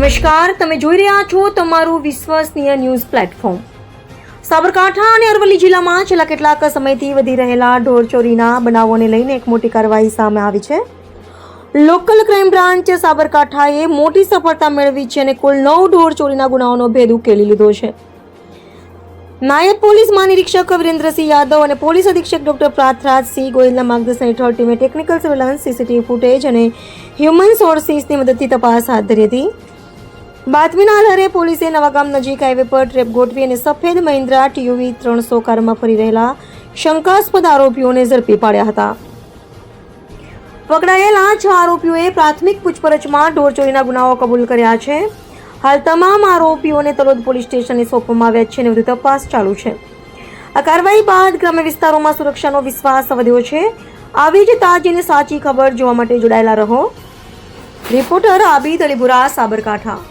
નમસ્કાર, તમે જોઈ રહ્યા છો તમારું વિશ્વસનીય ન્યૂઝ પ્લેટફોર્મ. સાબરકાંઠા અને અરવલ્લી જિલ્લામાં છેલ્લા કેટલાક સમયથી વધી રહેલા ઢોરચોરીના બનાવોને લઈને એક મોટી કાર્યવાહી સામે આવી છે. લોકલ ક્રાઇમ બ્રાન્ચ સાબરકાંઠાએ મોટી સફળતા મેળવી છે અને કુલ 9 ઢોરચોરીના ગુનાઓનો ભેદ ઉકેલી લીધો છે. નાયબ પોલીસ મહાનિરીક્ષક વિરેન્દ્રસિંહ યાદવ અને પોલીસ અધિક્ષક ડોક્ટર પ્રાથરાજસિંહ ગોયલના માર્ગદર્શન હેઠળ ટીમે ટેકનિકલ સર્વેલન્સ, સીસીટીવી ફૂટેજ અને હ્યુમન સોર્સિસની મદદથી તપાસ હાથ ધરી હતી. બાતમીના આધારે પોલીસે નવાગામ નજીક હાઈવે પર ટ્રેપ ગોઠવી અને સફેદ મહિન્દ્રા TUV 300 કારમાં ફરી રહેલા શંકાસ્પદ આરોપીઓને ઝડપી પાડ્યા હતા. પકડાયેલા 6 આરોપીઓએ પ્રાથમિક પૂછપરછમાં ઢોરચોરીના ગુનાઓ કબૂલ કર્યા છે. હાલ તમામ આરોપીઓને તલોદ પોલીસ સ્ટેશને સોંપવામાં આવ્યા છે અને વધુ તપાસ ચાલુ છે. આ કાર્યવાહી બાદ ગ્રામ્ય વિસ્તારોમાં સુરક્ષાનો વિશ્વાસ વધ્યો છે. આવી જ તાજી અને સાચી ખબર જોવા માટે જોડાયેલા રહો. રિપોર્ટર આબિદ અલીબુરા, સાબરકાંઠા.